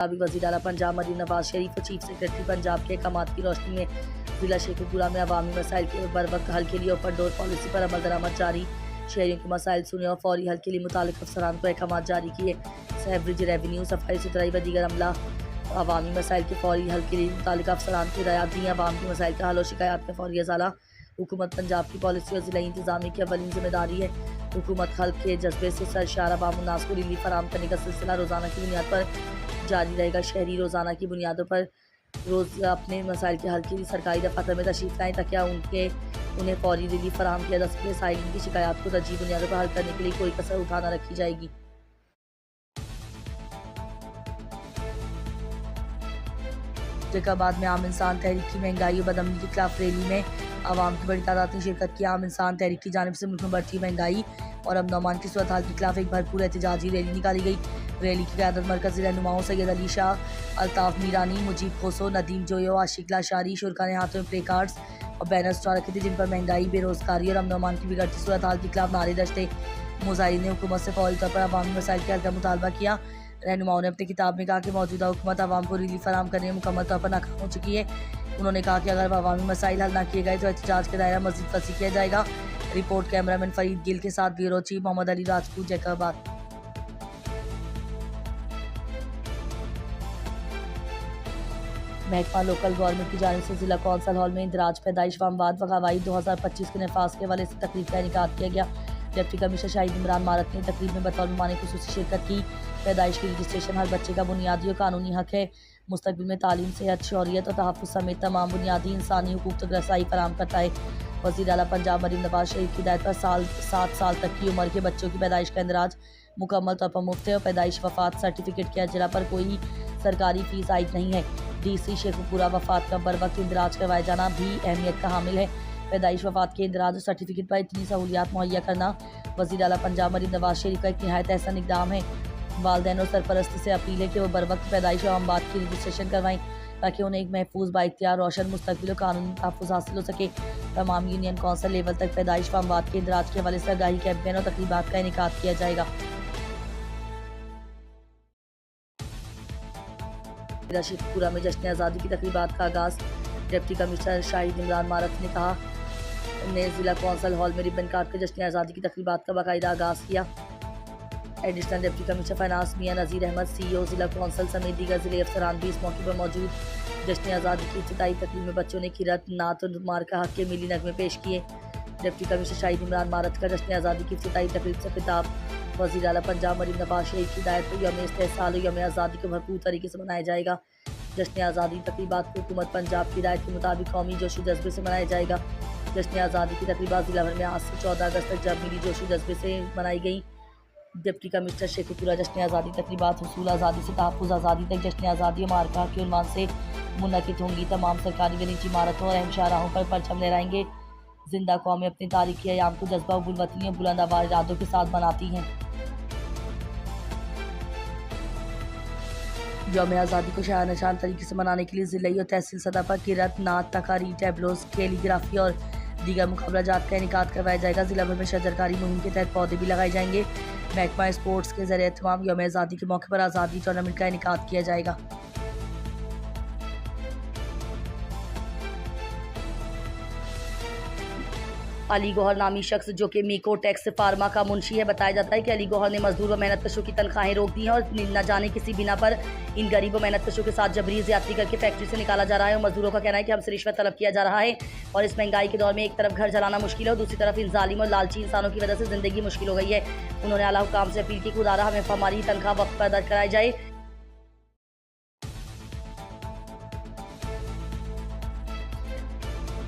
साबिक वज़ीर आला पंजाब मरीम नवाज शरीफ और चीफ सेक्रेटरी पंजाब के अहकामात की रोशनी में जिला शेखुपुरा में अवामी मसाइल के बरवक्त हल के लिए ओपन डोर पॉलिसी पर अमल दरामद जारी। शहरियों के मसाइल सुने और फौरी हल के लिए मुतालिक अफसरान को अहकामात जारी किए। सहब्रिज रेवेन्यू, सफाई सुथराई व दीगर अमला अवामी मसाइल के फौरी हल के लिए मुतालिक अफसरान को हिदायत दी। अवाम के मसाइल का हल और शिकायत में फौरी अज़ाला हुकूमत पंजाब की पॉलिसी और ज़िला इंतज़ामी की अवलीन जिम्मेदारी है। हुकूमत खल्क के जज्बे से सरशार अवाम उन्नास को रिलीफ फराहम करने का सिलसिला रोज़ाना की बुनियाद पर जारी रहेगा। शहरी रोज़ाना की बुनियादों पर रोज़ अपने मसाइल के हल के लिए सरकारी दफ्तर में तशरीफ़ लाएँ ताकि उन्हें फौरी रिलीफ फराहम किया जा सके। साइलिन की शिकायत को तरजीह बुनियादों पर हल करने के लिए कोई कसर उठा न रखी जाएगी। जैकाबाद में आम इंसान तहरीक की महंगाई और बदअमनी के खिलाफ रैली में आवाम की बड़ी तादाद ने शिरकत की। आम इंसान तहरीक की जानिब से मुल्क में बढ़ती महंगाई और अमन अमान की सूरत हाल के खिलाफ एक भरपूर एहतजाजी रैली निकाली गई। रैली की क़यादत मरकज़ी रहनुमाओं सैयद अली शाह, अल्ताफ़ मीरानी, मुजीब खोसो, नदीम जोयो, आशिक लाशारी, शुरा ने हाथों में प्ले कार्ड्स और बैनर्स उठा रखे थे जिन पर महंगाई, बेरोज़गारी और अमन अमान की बिगड़ती सूरत हाल के खिलाफ नारे दर्ज थे। मुज़ाहिरीन ने हुकूमत से फौरी तौर पर अवामी मसाइल के हल का मुतालबा किया। रहनुमाओं ने अपनी किताब में कहा कि मौजूदा हुकूमत आवाम को रिलीफ फराहम करने में मुकम्मल तौर पर नाकाम हो चुकी है। उन्होंने कहा कि अगर अवामी मसाइल हल न किए गए तो एहतजाज का दायरा मज़ीद वसी किया जाएगा। रिपोर्ट कैमरामैन फरीद गिल के साथ ब्यूरो चीफ मोहम्मद अली राजपूत, जैकाबाद। महकमा लोकल गवर्नमेंट की जानिब से जिला कौंसल हॉल में इंदराज पैदाइश व अमवात व गवाही 2025 के नफाज के हवाले से तकरीब का इनेकाद किया गया। डिप्टी कमिश्नर शाहिद इमरान मारत ने तकरीब में बतौर मेहमान खुसूसी शिरकत की। पैदाइश की रजिस्ट्रेशन हर बच्चे का बुनियादी और कानूनी हक है। मुस्तकबिल में तालीम, सेहत, शौरियत और तहफ़्फ़ुज़ समेत तमाम बुनियादी इंसानी हुकूक तक रसाई फराहम करता है। वज़ीर आला पंजाब मरीम नवाज शरीफ की हिदायत पर 7 साल तक की उम्र के बच्चों की पैदाइश का इंदराज मुकम्मल तौर पर मुफ्त है और पैदाइश वफ़ात सर्टिफिकेट के अजरा पर कोई सरकारी फ़ीस आयद नहीं है। DC शेखुपुरा वफ़ात का बर वक्त इंदराज करवाए जाना भी अहमियत का हामिल है। पैदाइश वफ़ात के इंदराज और सर्टिफिकेट पर इतनी सहूलियात मुहैया करना वज़ीर आला पंजाब मरीम नवाज शरीफ का एक निहायत एहसन इक़दाम है। वालिदैन और सरपरस्त से अपील है कि वो बर वक्त पैदाइश और अमवात की रजिस्ट्रेशन करवाएं ताकि उन्हें एक महफूज, बाइख्तियार, रोशन मुस्तकबिल और कानूनी तहफ़्फ़ुज़ हासिल हो सके। तमाम यूनियन कौंसिल लेवल तक पैदाइश व अमवात के इंदराज के हवाले से आगाही कैंपेन और तकरीबात का इनेकाद किया जाएगा। शेखपुरा में जश्न आज़ादी की तकरीबात का आगाज़। डिप्टी कमिश्नर शाहिद इमरान मारत ने कहा ने ज़िला कौंसल हॉल में रिबन काट कर जश्न आज़ादी की तकरीबात का बाकायदा आगाज़ किया। एडिशनल डिप्टी कमिश्नर फाइनेंस मियां नज़ीर अहमद, CEO ज़िला कौंसल समेत दीगर ज़िले अफसरान भी इस मौके पर मौजूद। जश्न आज़ादी की इब्तिदाई तकरीब में बच्चों ने किरत, नात और मार का हक के मिली नगमे पेश किए। डिप्टी कमिश्नर शाहिद इमरान मारत का जश्न आज़ादी की इब्तिदाई तकरीब से खिताब। वज़ीर आला पंजाब मरीम नवाज शरीफ की हिदायत पर यौम इस्तेहसाल और यौम आज़ादी को भरपूर तरीके से मनाया जाएगा। जश्न आज़ादी तकरीबात को हुकूमत पंजाब की हिदायत के मुताबिक कौमी जोशी जज्बे से मनाया जाएगा। जश्न आज़ादी की तकरीबात ज़िला भर में आज से 14 अगस्त तक जब मिली जोशी जज्बे से मनाई गई। डिप्टी कमिश्नर शेखुपुरा जश्न आज़ादी तकरीबात हुसूल आज़ादी से तहफ़्फ़ुज़ आज़ादी तक जश्न आज़ादी और मारका के उन्वान से मुनक़िद होंगी। तमाम सरकारी व निजी इमारतों और अहम शाहराहों पर परचम लहराएंगे। जिंदा कौमें अपनी तारीख़ी अयाम को जज्बा व बुलवती और बुलंद आवाज़ इरादों के साथ मनाती हैं। यौम आज़ादी को शान नशान तरीके से मनाने के लिए ज़िले और तहसील सतह पर किरत, नात, तकारीर, टैबलोस, कैलीग्राफी और दीगर मुकाबला जात का इनेकाद करवाया जाएगा। ज़िला भर में शजरकारी मुहिम के तहत पौधे भी लगाए जाएंगे। महकमा स्पोर्ट्स के ज़रिए तमाम यौम आज़ादी के मौके पर आज़ादी टूर्नामेंट का इनेकाद किया जाएगा। अली गौहर नामी शख्स जो कि मीकोटेक्स फार्मा का मुंशी है, बताया जाता है कि अली गौहर ने मजदूर व मेहनत कशों की तनख्वाहें रोक दी हैं और न जाने किसी बिना पर इन गरीब व मेहनत कशों के साथ जबरी ज़्यादती करके फैक्ट्री से निकाला जा रहा है। और मजदूरों का कहना है कि हमसे रिश्वत तलब किया जा रहा है और इस महंगाई के दौर में एक तरफ घर जलाना मुश्किल है और दूसरी तरफ इन जालिम और लालची इंसानों की वजह से ज़िंदगी मुश्किल हो गई है। उन्होंने आला हुकाम से अपील की खुदारा हमें हमारी तनख्वाह वक्त पर अदा कराई जाए।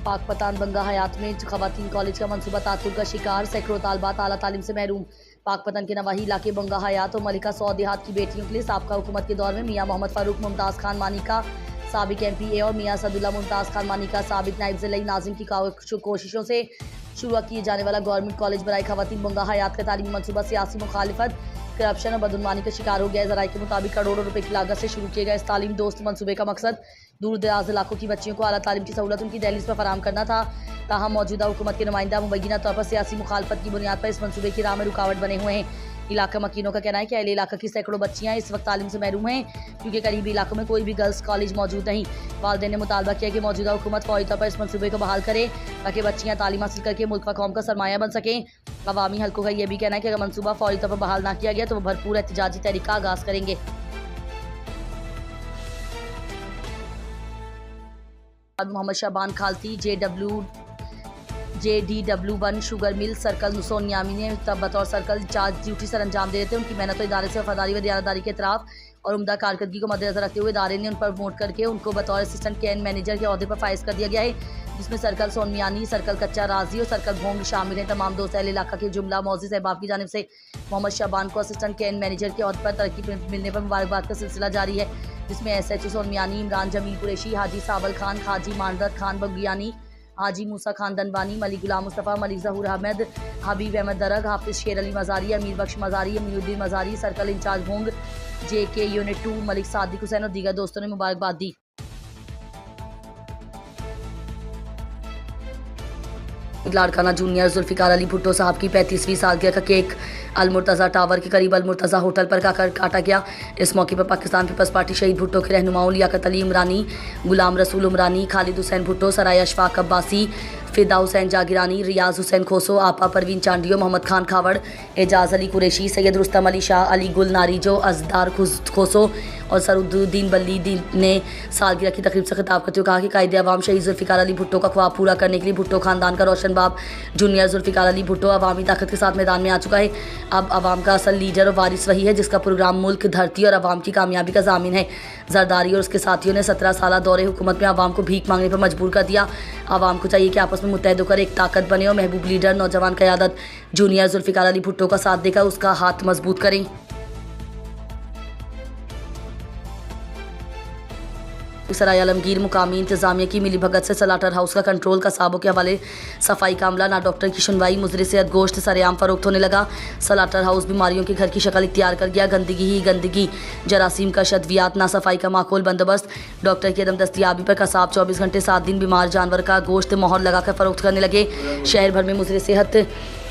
पाक पतान बंगा हयात में खवातीन कॉलेज का मनसूबा तातुल का शिकार। सैकड़ों तालबात आला तालीम से महरूम। पाक पतन के नवाही इलाके बंगा हयात और मलिका सौ देहात की बेटियों के लिए साबका हुकूमत के दौर में मियाँ मोहम्मद फ़ारूक मुमताज़ खान मानी का साबिक MPA और मियाँ सदुल्ला मुमताज़ खान मानी का साबिक नायब ज़िला नाज़िम की कोशिशों से शुरू किए जाने वाला गवर्नमेंट कॉलेज बराए खवातीन बंगा हयात का तालीमी मनसूबा सियासी मुखालिफत, करप्शन और बदउनवानी का शिकार हो गया। ज़राए के मुताबिक करोड़ों रुपए की लागत से शुरू किए गए इस तालीम दोस्त मनसूबे का मकसद दूर दराज इलाकों की बच्चियों को आला तालीम की सहूलत उनकी दहलीज पर फराहम करना था। ताहम मौजूदा हुकूमत के नुमाइंदा मुबैना तौर पर सियासी मुखालफत की बुनियाद पर इस मनसूबे की राह में रुकावट बने हुए हैं। इलाका मकीनों का कहना है कि अहले इलाका की सैकड़ों बच्चियां इस वक्त तालीम से महरूम हैं क्योंकि करीबी इलाकों में कोई भी गर्ल्स कॉलेज मौजूद नहीं। वालिदैन ने मुतालबा किया कि मौजूदा हुकूमत फौरी तौर पर इस मनसूबे को बहाल करे ताकि बच्चियां तालीम हासिल करके मुल्क व कौम का सरमाया बन सकें। अवामी हल्कों का यह भी कहना है कि अगर मनसूबा फौरी तौर पर बहाल ना किया गया तो वो भरपूर एहतजाजी तहरीक का आगाज करेंगे। मोहम्मद शाबान खालती JDW1 शुगर मिल सर्कल सोनियामी ने तब बतौर सर्कल इंचार्ज ड्यूटी सर अंजाम दे रहे थे। उनकी मेहनत और इदारे से वफादारी व दयानतदारी के इतराफ़ और उम्दा कारकर्दगी को मद्देनजर रखते हुए इदारे ने उन पर प्रमोट करके उनको बतौर असिस्टेंट कैन मैनेजर के अहदे पर फाइज कर दिया गया है, जिसमें सर्कल सोनियानी, सर्कल कच्चा राजी और सर्कल भोंग शामिल हैं। तमाम दोस्त अहले इलाका के जुमला मौज़िज़ अहबाब की जानिब से मोहम्मद शाबान को असिस्टेंट कैन मैनेजर के अहदे पर तरक्की मिलने पर मुबारकबाद का सिलसिला जारी है, जिसमें SHO सोनियानी, इमरान जमील कुरैशी, हाजी साबल खान, हाजी मानरत खान बगियानी, हाजी मूसा खान दनवानी, मलिक गुलाम मुस्तफ़ा, मलिक ज़हूर अहमद, हबीब अहमद दरग, हाफिज़ शेर अली मज़ारी, अमीर बख्श मज़ारी, अमीनुद्दीन मज़ारी, सर्कल इंचार्ज भोंग JK यूनिट 2 मलिक सादिक हुसैन और दीगर दोस्तों ने मुबारकबाद दी। लाड़काना जूनियर जुल्फ़िकार अली भुट्टो साहब की 35वीं सालगिरह का केक अल-मुर्तज़ा टावर के करीब अल-मुर्तज़ा होटल पर काटा गया। इस मौके पर पाकिस्तान पीपल्स पार्टी शहीद भुट्टो के रहनुमाओं लियाकत अली इमरानी, गुलाम रसूल उमरानी, खालिद हुसैन भुट्टो, सराय अशफाक अब्बासी, फ़िदा हुसैन जागिरानी, रियाज हुसैन खोसो, आपा परवीन चांडियो, मोहम्मद खान खावड़, एजाज़ अली कुरैशी, सैयद रुस्तम अली शाह, अली गुल नारिजो, अज़दार खोसो और सरुद्दीन बल्ली ने सालगिरह की तकरीब से खिताब करते हुए कहा कि कायदे अवाम शहीद जुल्फ़िकार अली भुट्टो का ख्वाब पूरा करने के लिए भुट्टो खानदान का रोशन बाब जूनियर जुल्फ़िकार अली भुट्टो अवामी ताकत के साथ मैदान में आ चुका है। अब अवाम का असल लीडर और वारिस वही है जिसका प्रोग्राम मुल्क, धरती और अवाम की कामयाबी का ज़ामिन है। जरदारी और उसके साथियों ने 17 साल दौरे हुकूमत में अवाम को भीख मांगने पर मजबूर कर दिया। अवाम को चाहिए कि आपस में मुत्तहद होकर एक ताकत बने और महबूब लीडर, नौजवान क़यादत जूनियर जुल्फ़िकार अली भुट्टो का साथ देकर उसका हाथ मजबूत करें। सराय आलमगीर मुकामी इंतजामिया की मिलीभगत से सलाटर हाउस का कंट्रोल कसाबों के हवाले सफाई का अमला, ना डॉक्टर की सुनवाई, मुजरे सेहत गोश्त सरेआम फरोख्त होने लगा। सलाटर हाउस बीमारियों के घर की शक्ल इख्तियार कर गया। गंदगी ही गंदगी, जरासीम का शद्वियात, ना सफाई का माकूल बंदोबस्त, डॉक्टर की अदम दस्तियाबी पर कसाब 24 घंटे 7 दिन बीमार जानवर का गोश्त मोहर लगाकर फरोख्त करने लगे। शहर भर में मुजरे सेहत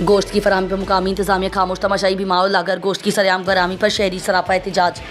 गोश्त की फराहमी पर मुकामी इंतजामिया खामोश तमाशाई, बीमार और लागर गोश्त की सरेआम गरामी पर शहरी सरापा एहतजाज।